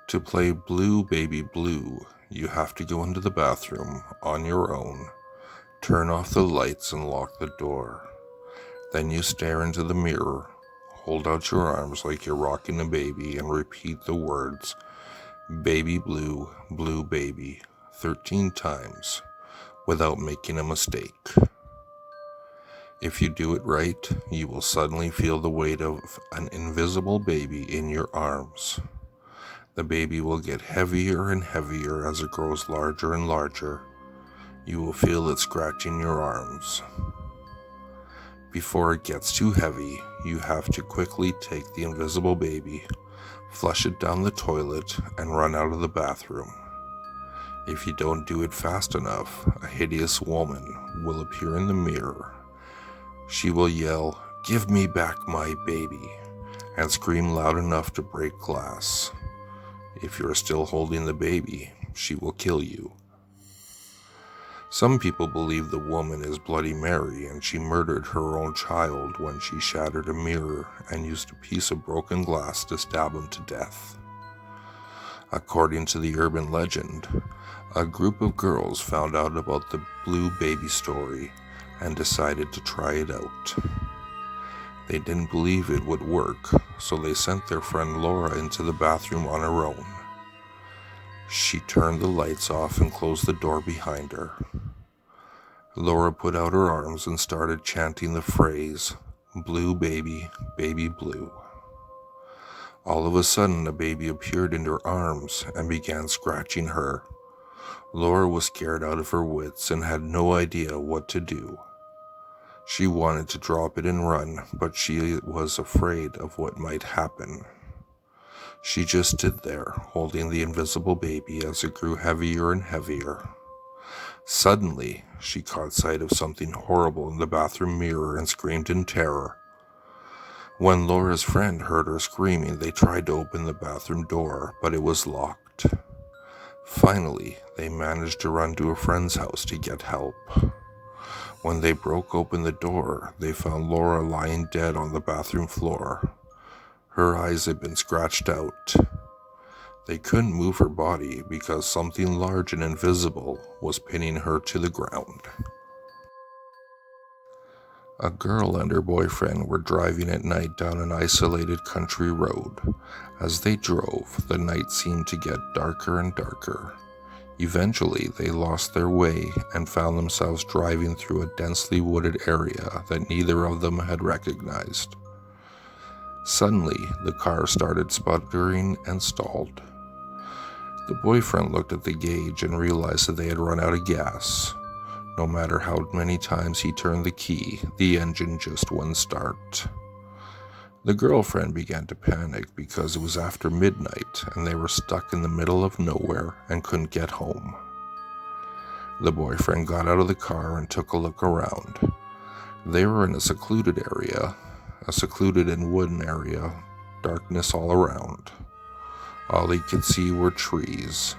To play Blue Baby Blue, you have to go into the bathroom on your own, turn off the lights and lock the door. Then you stare into the mirror, hold out your arms like you're rocking a baby and repeat the words, Baby Blue, Blue Baby, 13 times without making a mistake. If you do it right, you will suddenly feel the weight of an invisible baby in your arms. The baby will get heavier and heavier as it grows larger and larger. You will feel it scratching your arms. Before it gets too heavy, you have to quickly take the invisible baby, flush it down the toilet, and run out of the bathroom. If you don't do it fast enough, a hideous woman will appear in the mirror. She will yell, "Give me back my baby," and scream loud enough to break glass. If you're still holding the baby, she will kill you. Some people believe the woman is Bloody Mary and she murdered her own child when she shattered a mirror and used a piece of broken glass to stab him to death. According to the urban legend, a group of girls found out about the blue baby story and decided to try it out. They didn't believe it would work, so they sent their friend Laura into the bathroom on her own. She turned the lights off and closed the door behind her. Laura put out her arms and started chanting the phrase, "Blue baby, baby blue." All of a sudden, a baby appeared in her arms and began scratching her. Laura was scared out of her wits and had no idea what to do. She wanted to drop it and run, but she was afraid of what might happen. She just stood there, holding the invisible baby as it grew heavier and heavier. Suddenly, she caught sight of something horrible in the bathroom mirror and screamed in terror. When Laura's friend heard her screaming, they tried to open the bathroom door, but it was locked. Finally, they managed to run to a friend's house to get help. When they broke open the door, they found Laura lying dead on the bathroom floor. Her eyes had been scratched out. They couldn't move her body because something large and invisible was pinning her to the ground. A girl and her boyfriend were driving at night down an isolated country road. As they drove, the night seemed to get darker and darker. Eventually, they lost their way and found themselves driving through a densely wooded area that neither of them had recognized. Suddenly, the car started sputtering and stalled. The boyfriend looked at the gauge and realized that they had run out of gas. No matter how many times he turned the key, the engine just wouldn't start. The girlfriend began to panic because it was after midnight and they were stuck in the middle of nowhere and couldn't get home. The boyfriend got out of the car and took a look around. They were in a secluded and wooden area, darkness all around. All he could see were trees.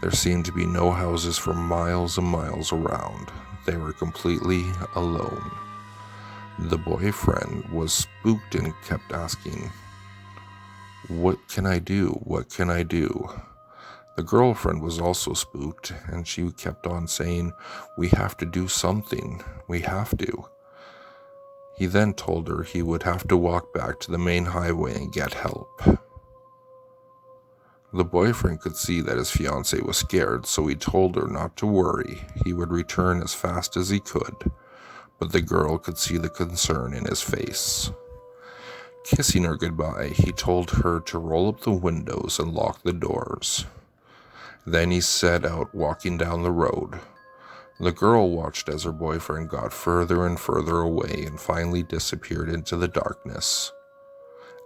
There seemed to be no houses for miles and miles around. They were completely alone. The boyfriend was spooked and kept asking, "What can I do? What can I do?" The girlfriend was also spooked, and she kept on saying, "We have to do something. We have to." He then told her he would have to walk back to the main highway and get help. The boyfriend could see that his fiancée was scared, so he told her not to worry. He would return as fast as he could. But the girl could see the concern in his face. Kissing her goodbye, he told her to roll up the windows and lock the doors. Then he set out walking down the road. The girl watched as her boyfriend got further and further away and finally disappeared into the darkness.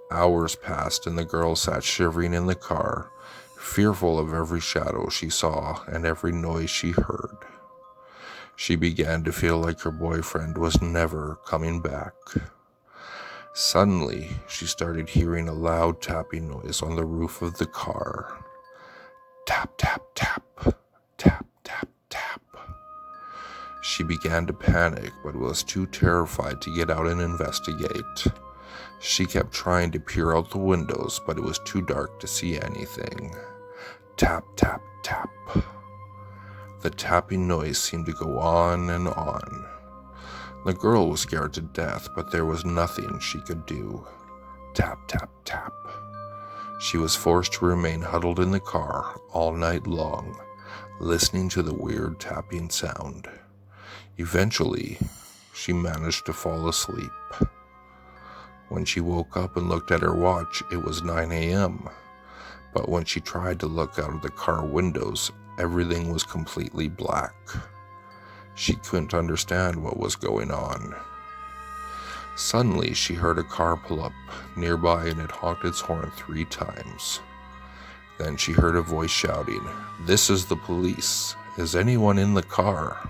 Hours passed and the girl sat shivering in the car, fearful of every shadow she saw and every noise she heard. She began to feel like her boyfriend was never coming back. Suddenly, she started hearing a loud tapping noise on the roof of the car. Tap, tap, tap, tap, tap, tap. She began to panic, but was too terrified to get out and investigate. She kept trying to peer out the windows, but it was too dark to see anything. Tap, tap, tap. The tapping noise seemed to go on and on. The girl was scared to death, but there was nothing she could do. Tap, tap, tap. She was forced to remain huddled in the car all night long, listening to the weird tapping sound. Eventually, she managed to fall asleep. When she woke up and looked at her watch, it was 9 a.m. But when she tried to look out of the car windows, everything was completely black. She couldn't understand what was going on. Suddenly, she heard a car pull up nearby and it honked its horn 3 times. Then she heard a voice shouting, "This is the police. Is anyone in the car?"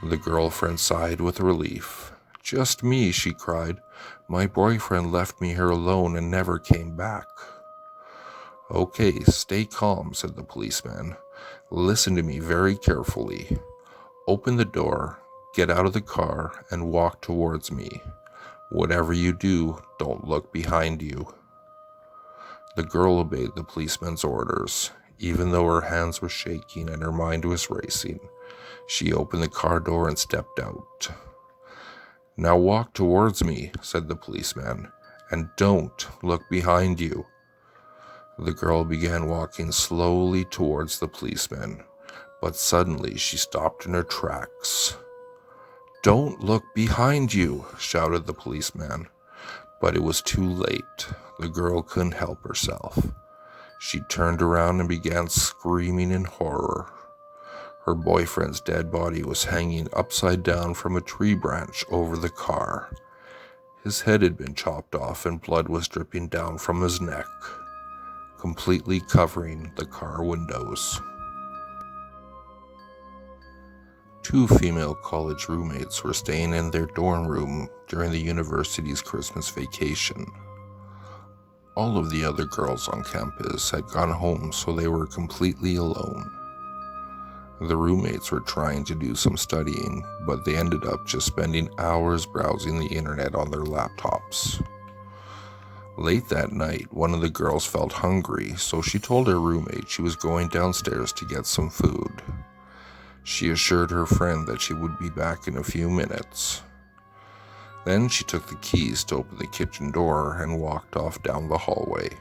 The girlfriend sighed with relief. "Just me," she cried. "My boyfriend left me here alone and never came back." "Okay, stay calm," said the policeman. "Listen to me very carefully. Open the door, get out of the car, and walk towards me. Whatever you do, don't look behind you." The girl obeyed the policeman's orders. Even though her hands were shaking and her mind was racing, she opened the car door and stepped out. "Now walk towards me," said the policeman, "and don't look behind you." The girl began walking slowly towards the policeman, but suddenly she stopped in her tracks. "Don't look behind you," shouted the policeman. But it was too late. The girl couldn't help herself. She turned around and began screaming in horror. Her boyfriend's dead body was hanging upside down from a tree branch over the car. His head had been chopped off and blood was dripping down from his neck, completely covering the car windows. 2 female college roommates were staying in their dorm room during the university's Christmas vacation. All of the other girls on campus had gone home, so they were completely alone. The roommates were trying to do some studying, but they ended up just spending hours browsing the internet on their laptops. Late that night, one of the girls felt hungry, so she told her roommate she was going downstairs to get some food. She assured her friend that she would be back in a few minutes. Then she took the keys to open the kitchen door and walked off down the hallway.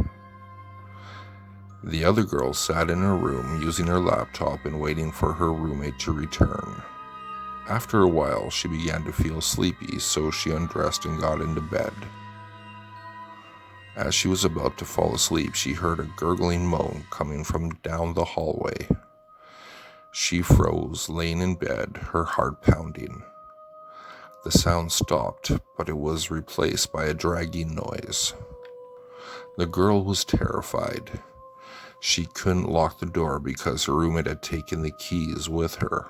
The other girl sat in her room using her laptop and waiting for her roommate to return. After a while, she began to feel sleepy, so she undressed and got into bed. As she was about to fall asleep, she heard a gurgling moan coming from down the hallway. She froze, laying in bed, her heart pounding. The sound stopped, but it was replaced by a dragging noise. The girl was terrified. She couldn't lock the door because her roommate had taken the keys with her.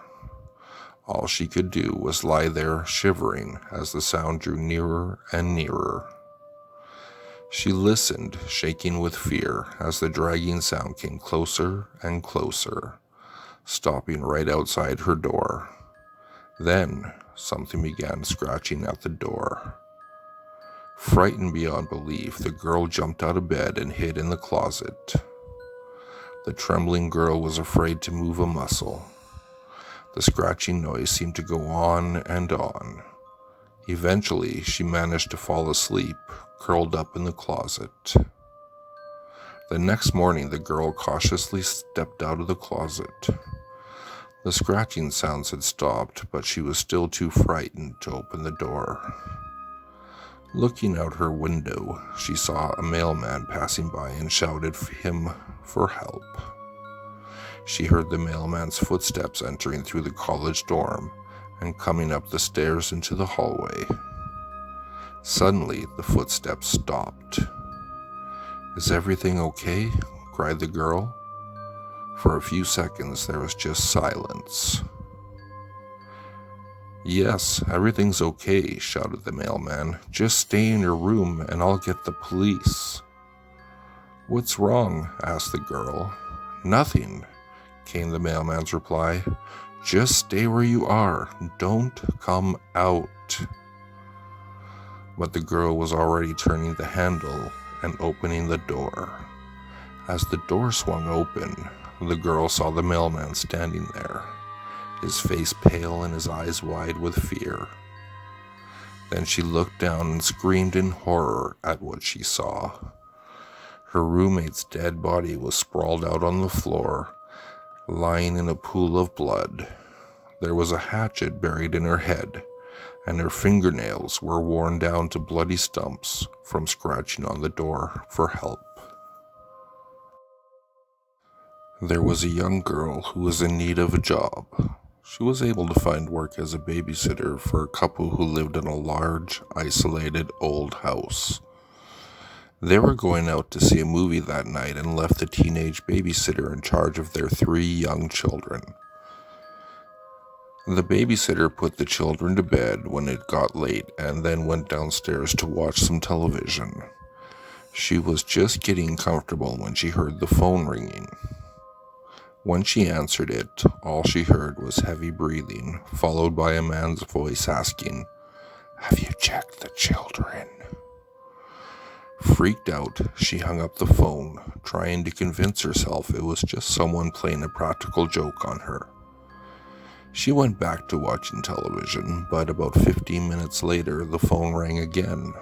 All she could do was lie there shivering as the sound drew nearer and nearer. She listened, shaking with fear, as the dragging sound came closer and closer, stopping right outside her door. Then something began scratching at the door. Frightened beyond belief, the girl jumped out of bed and hid in the closet. The trembling girl was afraid to move a muscle. The scratching noise seemed to go on and on. Eventually, she managed to fall asleep, curled up in the closet. The next morning, the girl cautiously stepped out of the closet. The scratching sounds had stopped, but she was still too frightened to open the door. Looking out her window, she saw a mailman passing by and shouted for him for help. She heard the mailman's footsteps entering through the college dorm and coming up the stairs into the hallway. Suddenly, the footsteps stopped. "Is everything okay?" cried the girl. For a few seconds, there was just silence. "Yes, everything's okay," shouted the mailman. "Just stay in your room and I'll get the police." "What's wrong?" asked the girl. "Nothing," came the mailman's reply. "Just stay where you are. Don't come out." but the girl was already turning the handle and opening the door. As the door swung open, the girl saw the mailman standing there, his face pale and his eyes wide with fear. Then she looked down and screamed in horror at what she saw. Her roommate's dead body was sprawled out on the floor, lying in a pool of blood. There was a hatchet buried in her head, and her fingernails were worn down to bloody stumps from scratching on the door for help. There was a young girl who was in need of a job. She was able to find work as a babysitter for a couple who lived in a large, isolated old house. They were going out to see a movie that night and left the teenage babysitter in charge of their 3 young children. The babysitter put the children to bed when it got late and then went downstairs to watch some television. She was just getting comfortable when she heard the phone ringing. When she answered it, all she heard was heavy breathing, followed by a man's voice asking, "Have you checked the children?" Freaked out, she hung up the phone, trying to convince herself it was just someone playing a practical joke on her. She went back to watching television, but about 15 minutes later, the phone rang again.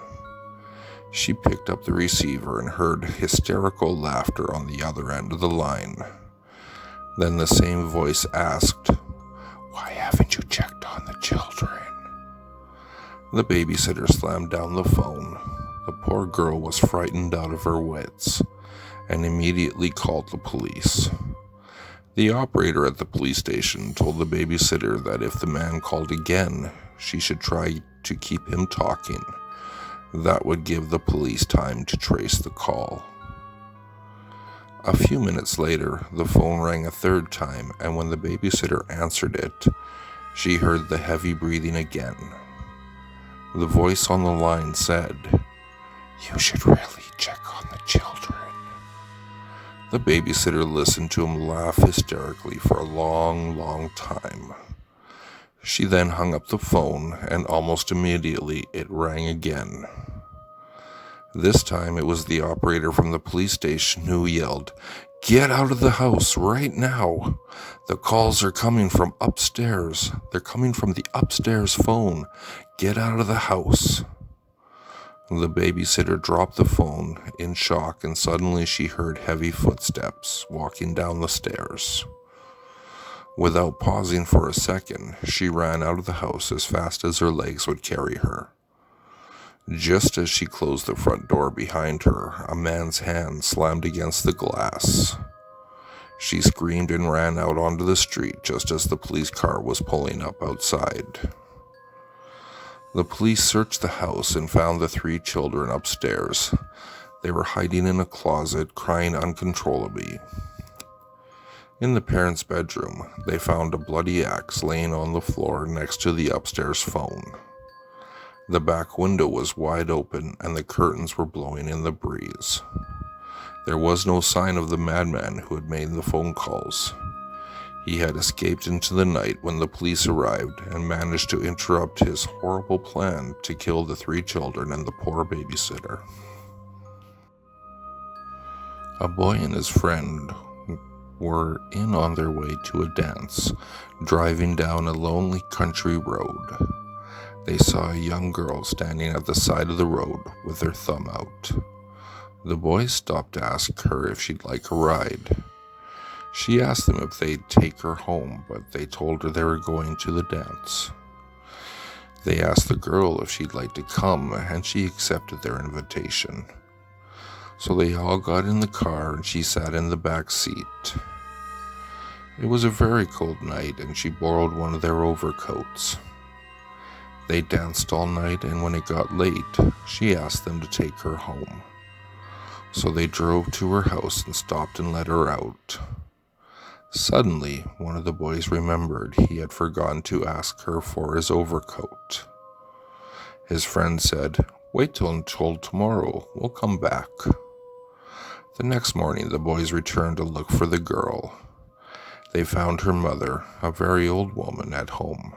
She picked up the receiver and heard hysterical laughter on the other end of the line. Then the same voice asked, "Why haven't you checked on the children?" The babysitter slammed down the phone. The poor girl was frightened out of her wits and immediately called the police. The operator at the police station told the babysitter that if the man called again, she should try to keep him talking. That would give the police time to trace the call. A few minutes later, the phone rang a third time, and when the babysitter answered it, she heard the heavy breathing again. The voice on the line said, "You should really check on the children." The babysitter listened to him laugh hysterically for a long time. She then hung up the phone, and almost immediately it rang again. This time it was the operator from the police station who yelled, "Get out of the house right now! The calls are coming from upstairs. They're coming from the upstairs phone. Get out of the house!" The babysitter dropped the phone in shock, and suddenly she heard heavy footsteps walking down the stairs. Without pausing for a second, she ran out of the house as fast as her legs would carry her. Just as she closed the front door behind her, a man's hand slammed against the glass. She screamed and ran out onto the street just as the police car was pulling up outside. The police searched the house and found the 3 children upstairs. They were hiding in a closet, crying uncontrollably. In the parents' bedroom, they found a bloody axe laying on the floor next to the upstairs phone. The back window was wide open and the curtains were blowing in the breeze. There was no sign of the madman who had made the phone calls. He had escaped into the night when the police arrived and managed to interrupt his horrible plan to kill the 3 children and the poor babysitter. A boy and his friend were in on their way to a dance, driving down a lonely country road. They saw a young girl standing at the side of the road with her thumb out. The boys stopped to ask her if she'd like a ride. She asked them if they'd take her home, but they told her they were going to the dance. They asked the girl if she'd like to come, and she accepted their invitation. So they all got in the car and she sat in the back seat. It was a very cold night and she borrowed one of their overcoats. They danced all night, and when it got late, she asked them to take her home. So they drove to her house and stopped and let her out. Suddenly, one of the boys remembered he had forgotten to ask her for his overcoat. His friend said, "Wait till tomorrow, we'll come back." The next morning, the boys returned to look for the girl. They found her mother, a very old woman, at home.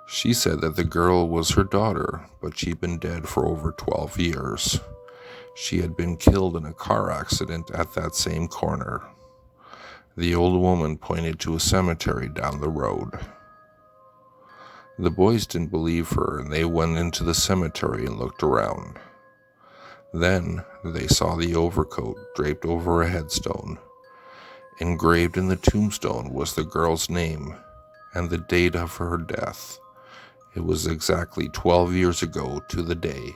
She said that the girl was her daughter, but she'd been dead for over 12 years. She had been killed in a car accident at that same corner. The old woman pointed to a cemetery down the road. The boys didn't believe her, and they went into the cemetery and looked around. Then they saw the overcoat draped over a headstone. Engraved in the tombstone was the girl's name and the date of her death. It was exactly 12 years ago to the day.